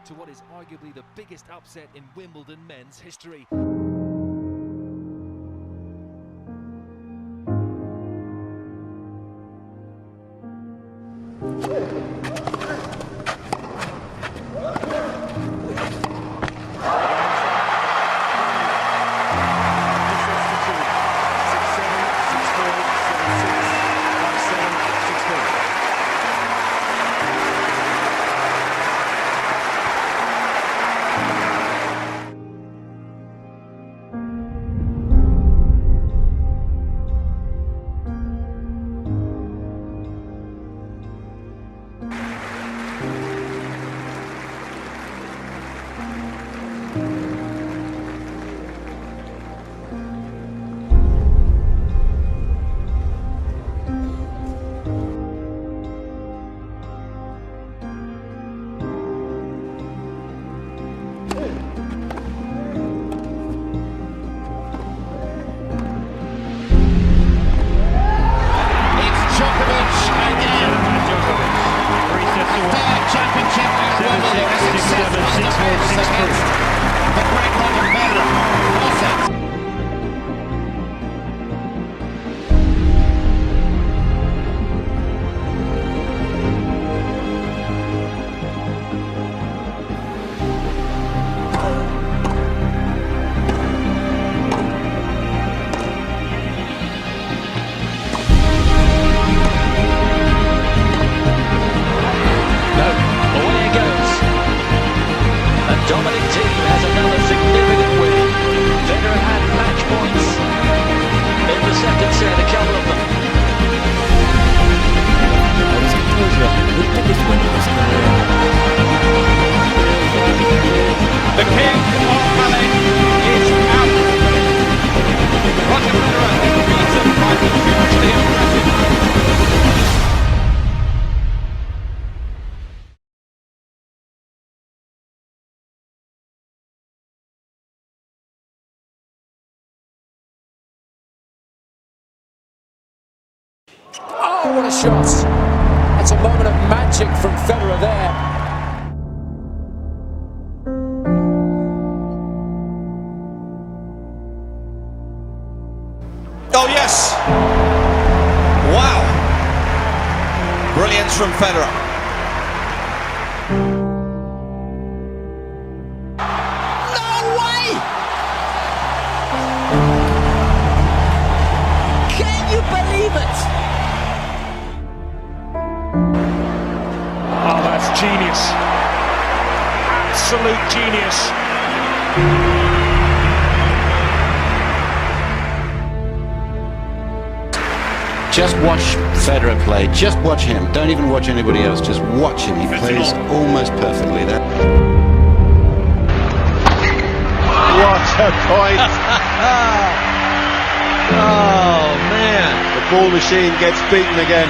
to what is arguably the biggest upset in Wimbledon men's history. The king of ballet is out. Roger Federer beats him by the hugely impressive. Oh, what a shot. That's a moment of magic from Federer there. Oh yes! Wow! Brilliance from Federer. No way! Can you believe it? Oh, that's genius. Absolute genius. Just watch Federer play. Just watch him. Don't even watch anybody else. Just watch him. He plays almost perfectly. That. What a point! Oh man, the ball machine gets beaten again.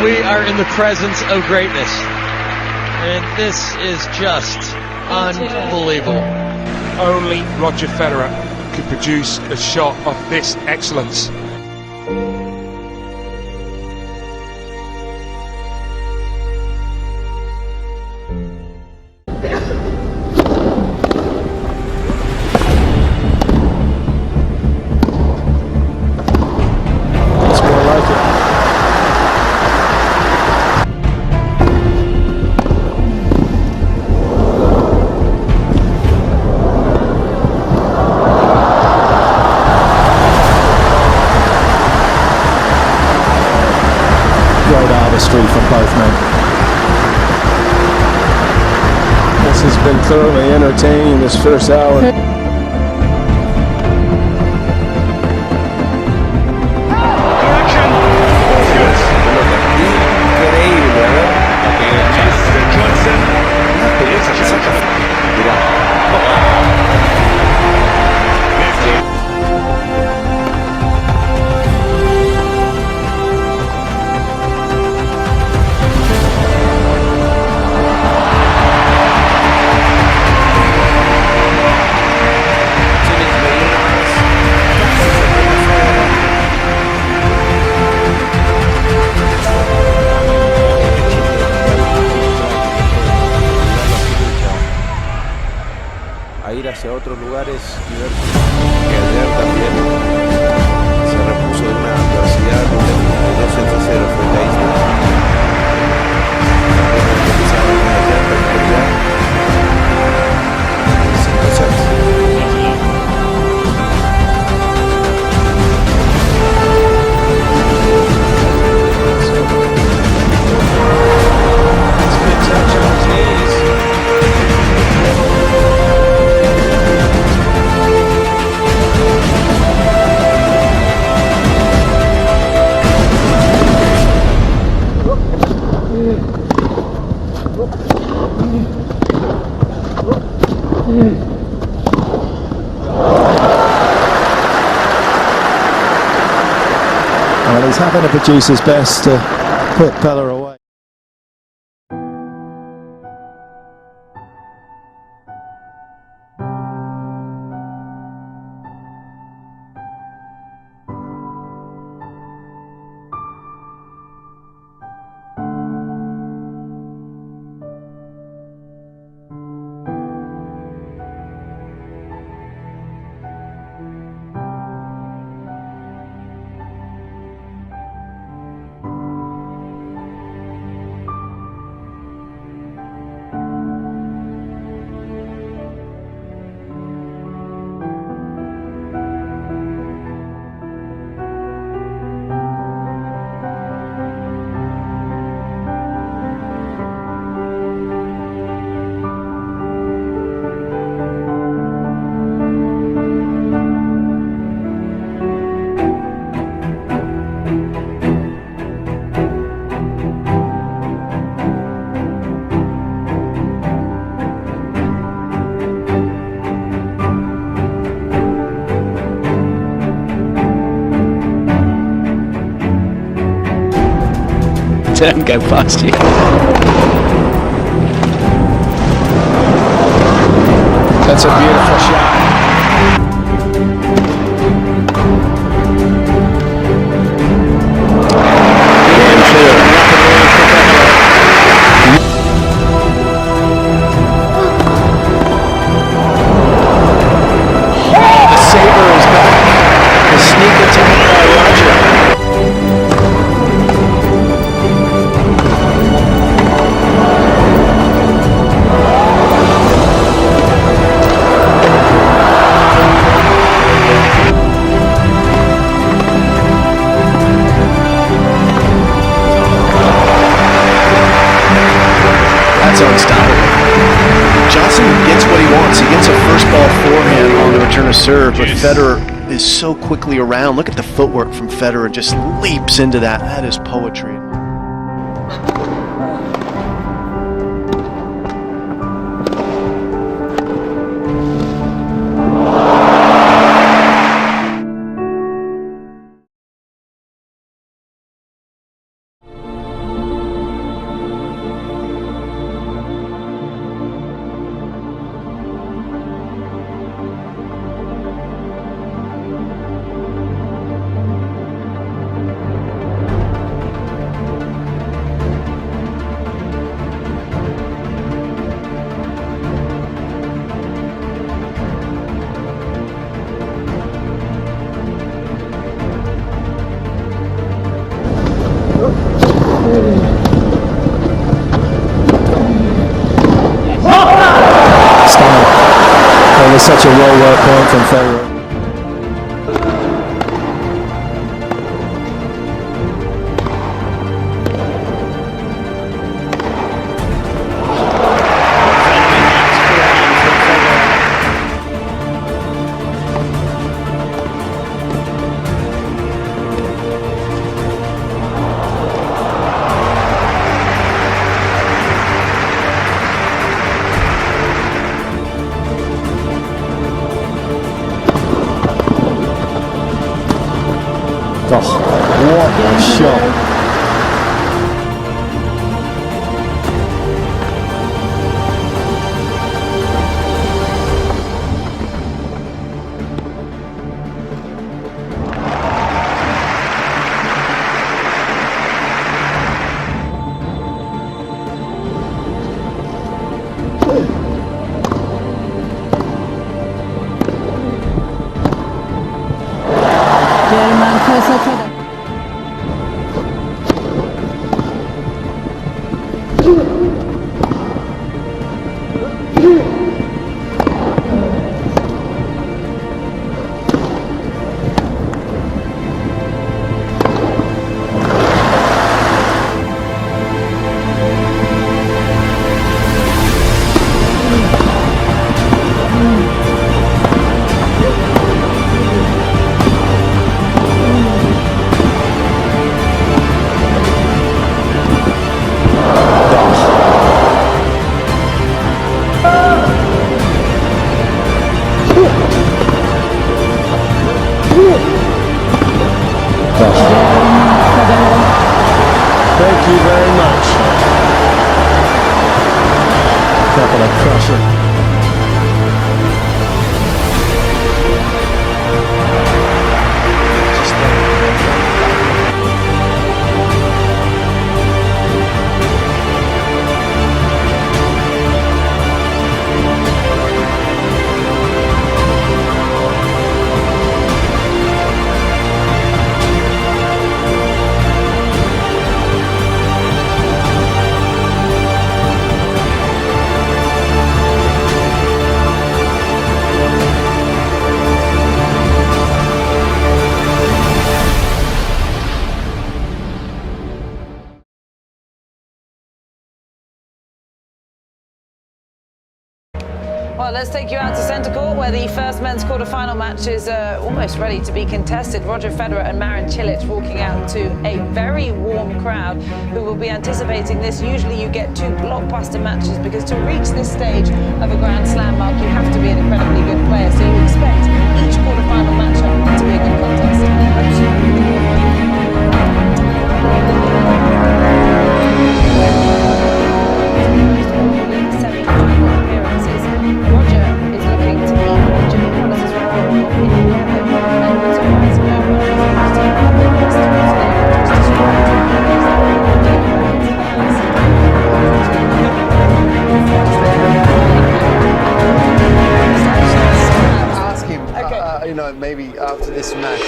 We are in the presence of greatness, and this is just unbelievable. Only Roger Federer could produce a shot of this excellence. From both men. This has been thoroughly entertaining this first hour. a ir hacia otros lugares y ver que Adrián también se repuso de una adversidad de 2-0 frente a Isla. And he's having to produce his best to put Federer away. Don't go past you. That's a beautiful shot. The saber is back. The sneak attack by Roger. That's unstoppable. Johnson gets what he wants. He gets a first ball forehand on the return of serve, but Federer is so quickly around. Look at the footwork from Federer. Just leaps into that. That is poetry. It was such a well-worked point from Federer. Oh, what a shot. Thank you very much. Couple of crusher. Well, let's take you out to centre court, where the first men's quarter-final match is almost ready to be contested. Roger Federer and Marin Cilic walking out to a very warm crowd who will be anticipating this. Usually you get two blockbuster matches, because to reach this stage of a Grand Slam, Mark, you have to be an incredibly good player. So you expect each quarter-final matchup to be a good contest. You know, maybe after this match.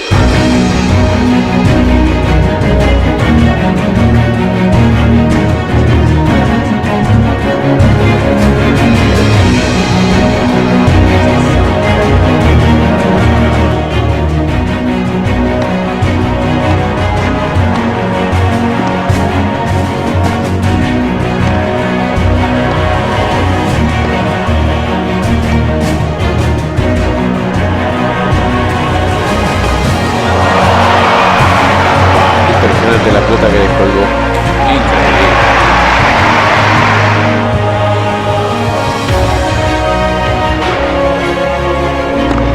La puta que descolgó. Increíble.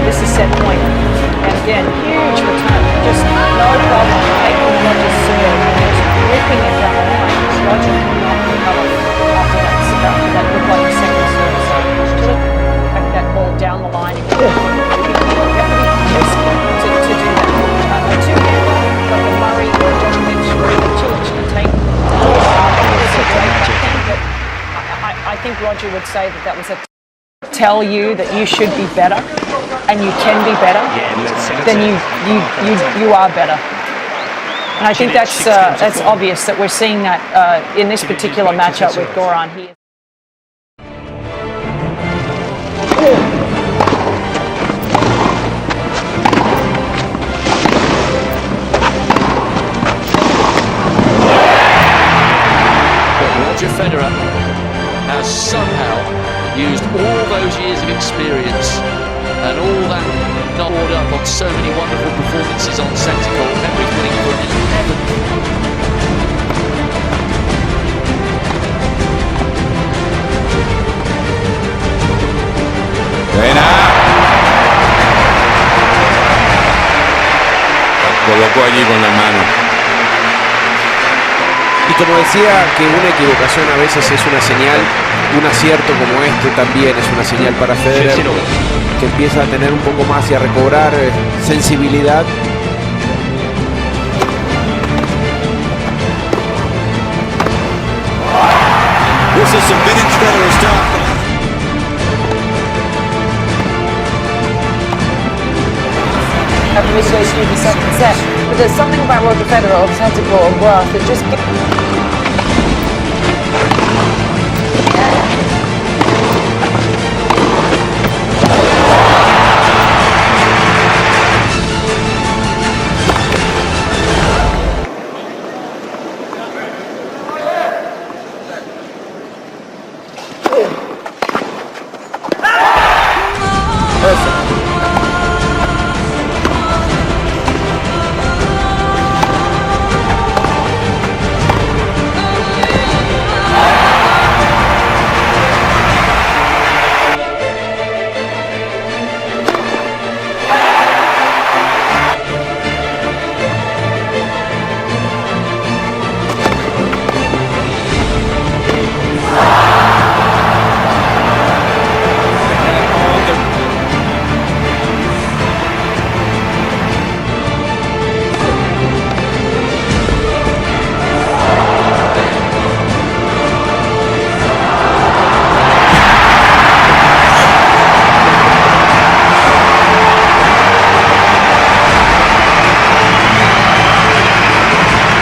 This is set point. And again, huge return. Just no problem taking Roger's serve and just ripping it down the line. Roger cannot recover after that looked like a second serve. So just back that ball down the line. You have to be risky to do that. Two-hander, like a Murray or a Djokovic or even Cilic can take. I think Roger would say that was a tell you that you should be better and you can be better, then you are better. And I think that's obvious that we're seeing that in this particular matchup with Goran here. Roger Federer has somehow used all those years of experience and all that gnawed up on so many wonderful performances on centre court. Memories winning for an 11. Buena. Colocó allí con la mano. Y como decía, que una equivocación a veces es una señal, un acierto como este también es una señal para Federer, que empieza a tener un poco más y a recobrar sensibilidad. This is some vintage Federer stuff. Have initiation of the second set. But there's something about Roger Federer on centre court and grass that just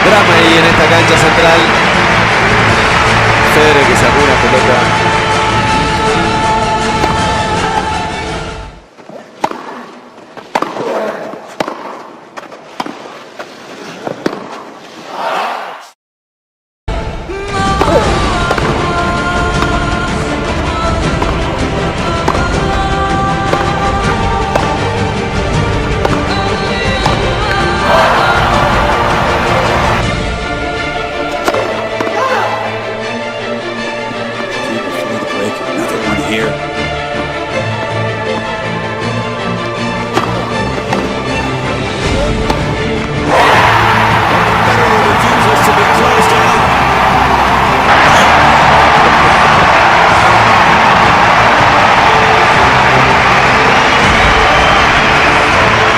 drama ahí en esta cancha central. Federer que sacó una pelota.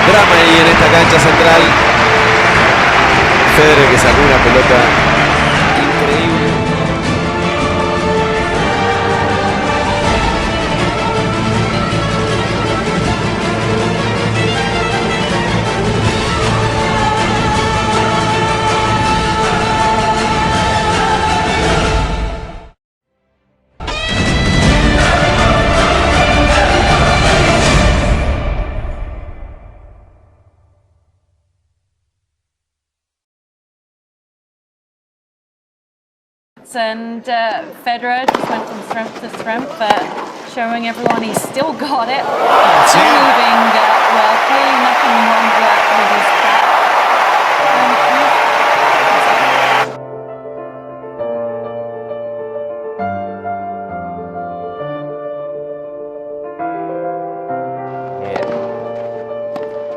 Drama ahí en esta cancha central. Federer que sacó una pelota increíble. And Federer just went from strength to strength, showing everyone he's still got it. Still moving well, clearly nothing wrong with his back.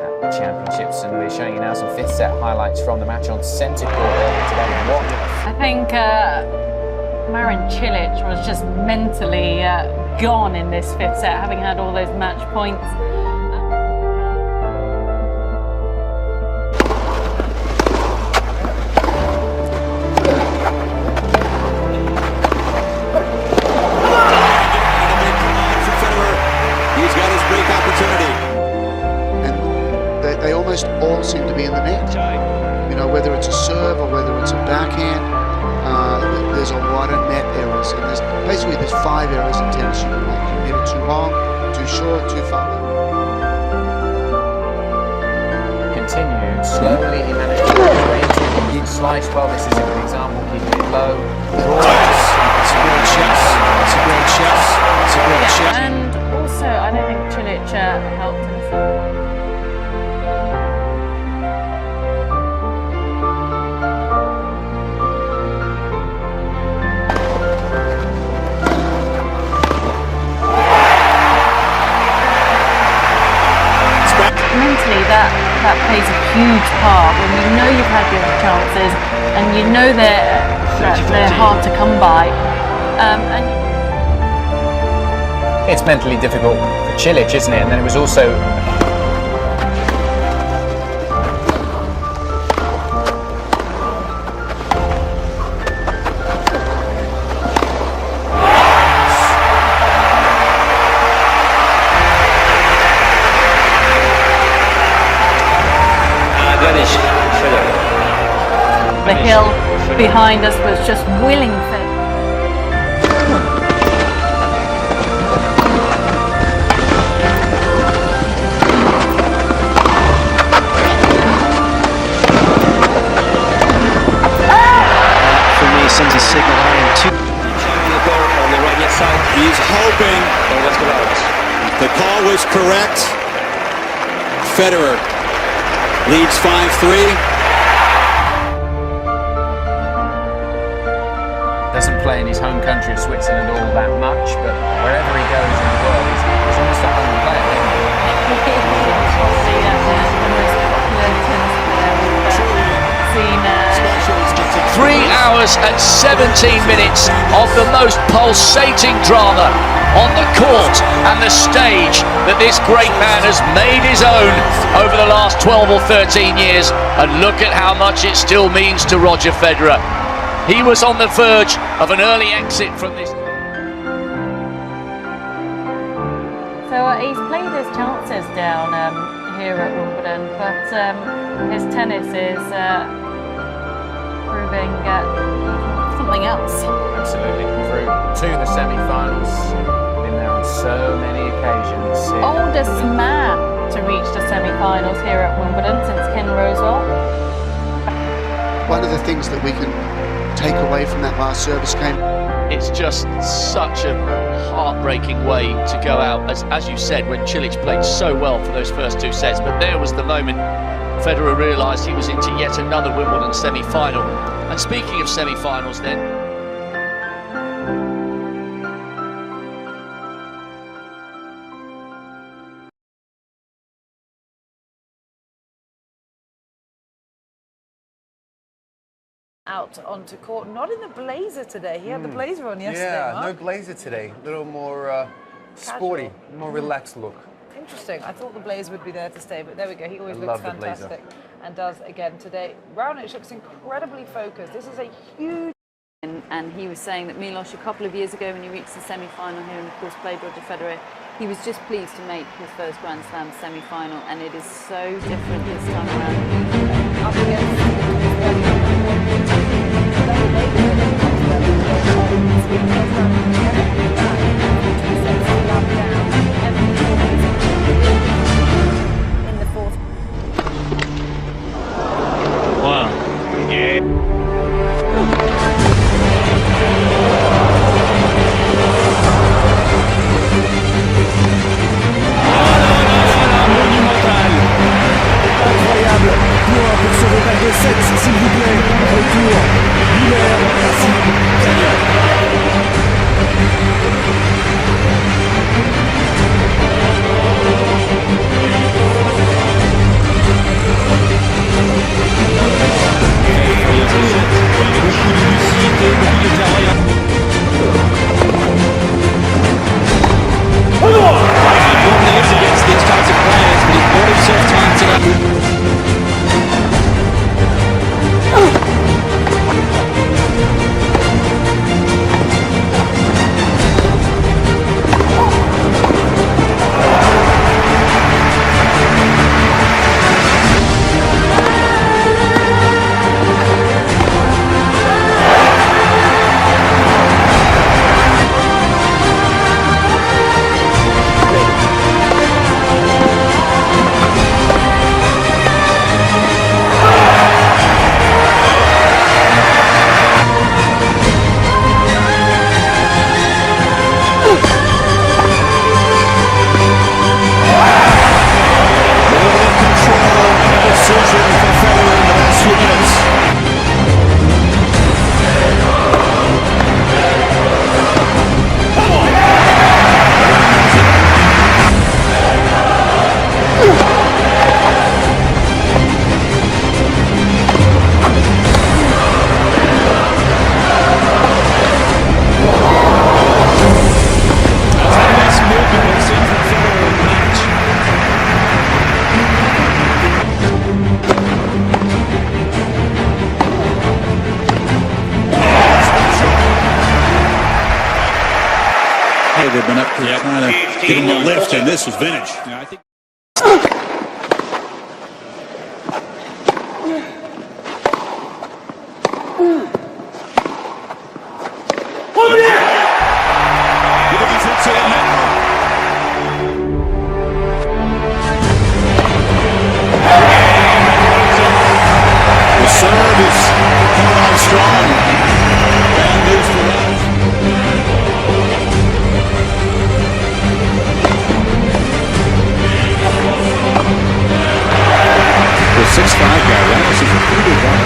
At the Championships, and we're showing you now some fifth set highlights from the match on centre court today. What? I think Marin Cilic was just mentally gone in this fifth set, having had all those match points. He's got his break opportunity. And they almost all seem to be in the net. You know, whether it's a serve or whether it's a backhand, there's a lot of net errors. And there's 5 errors in tennis. You can hit it too long, too short, too far. Continued slowly, he managed to get into slice well. This is a good example, keeping it low. It's a great shot. It's a great shot. It's a great shot. And also, I don't think Cilic helped himself. Mentally, that plays a huge part when you know you've had your chances and you know they're hard to come by. It's mentally difficult for Cilic, isn't it? And then it was also the hill behind us was just willing fit. For me, sends a signal I am too. On the right hand side. He's hoping. The call was correct. Federer leads 5-3. Doesn't play in his home country of Switzerland all that much, but wherever he goes in the world, he's almost a home player. I'll see that the most popular tennis player we've seen. 3 hours and 17 minutes of the most pulsating drama on the court and the stage that this great man has made his own over the last 12 or 13 years. And look at how much it still means to Roger Federer. He was on the verge of an early exit from this. So he's played his chances down here at Wimbledon, but his tennis is proving something else. Absolutely. Through to the semi-finals. Been there on so many occasions. Oldest man to reach the semi-finals here at Wimbledon since Ken Rosewell. One of the things that we can take away from that last service game. It's just such a heartbreaking way to go out, as you said, when Cilic played so well for those first 2 sets. But there was the moment Federer realised he was into yet another Wimbledon semi-final. And speaking of semi-finals then, out onto court, not in the blazer today. He had the blazer on yesterday. Yeah, Mark. no blazer today. A little more sporty, more relaxed look. Interesting. I thought the blazer would be there to stay, but there we go. He always looks fantastic and does again today. Raonic looks incredibly focused. This is a huge... And he was saying that Milos, a couple of years ago when he reached the semi-final here and of course played Roger Federer, he was just pleased to make his first Grand Slam semi-final, and it is so different this time around. Up against in the fourth. wow. Yeah. Incroyable. Point pour ce Regal de 7, s'il vous plaît. Retour. Miller. Against these types of players, but he bought himself time today. They've been up there trying to get him a lift, and this was vintage. Yeah, I think. The serve is coming on strong. And there's the line. The 6'5" guy, right? This is a pretty good guy.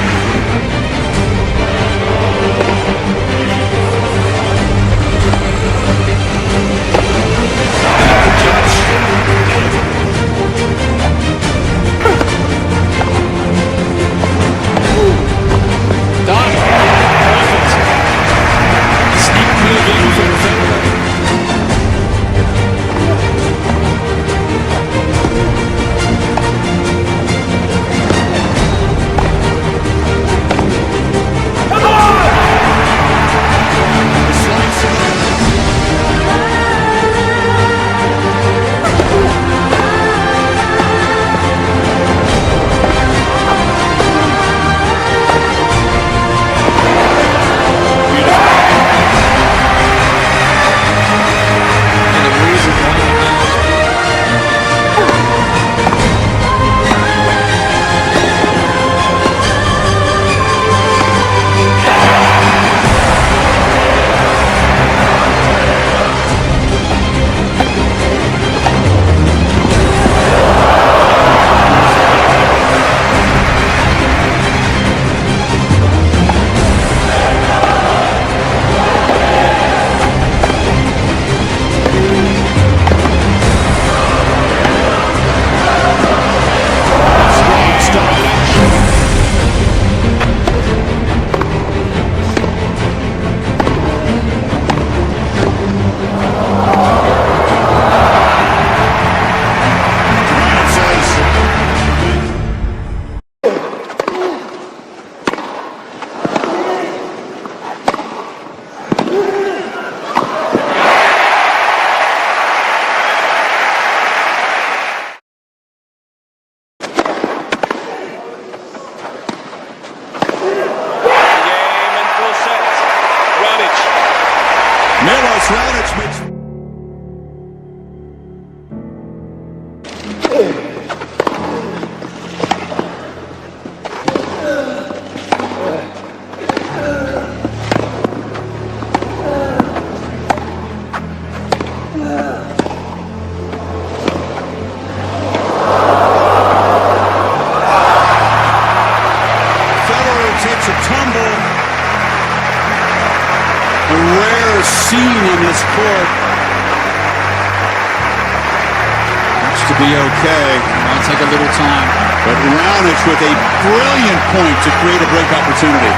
Be okay. Might take a little time. But Raonic with a brilliant point to create a break opportunity.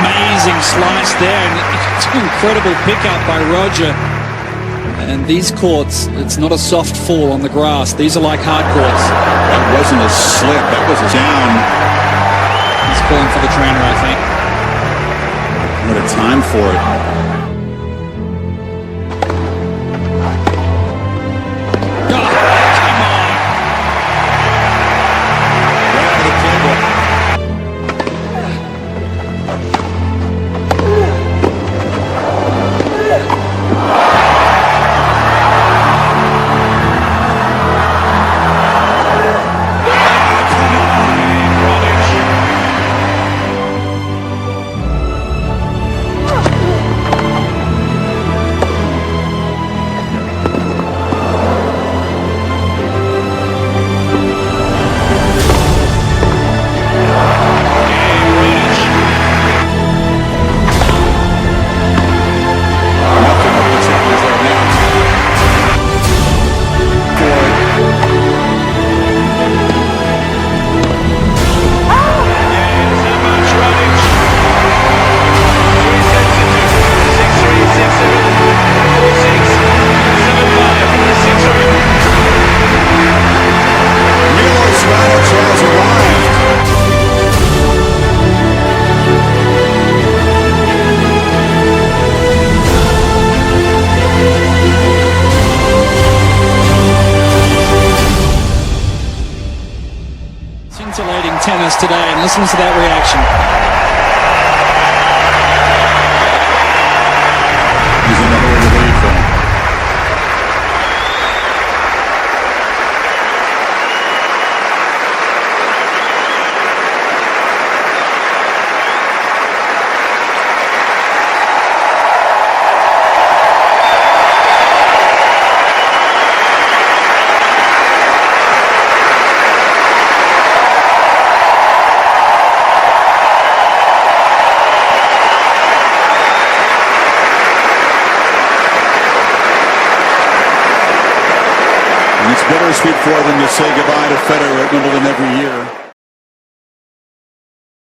Amazing slice there, and it's an incredible pickup by Roger. And these courts, it's not a soft fall on the grass. These are like hard courts. That wasn't a slip. That was a down. He's calling for the trainer, I think. What a time for it. Tennis today, and listen to that reaction. bittersweet for them to say goodbye to Federer at Wimbledon every year.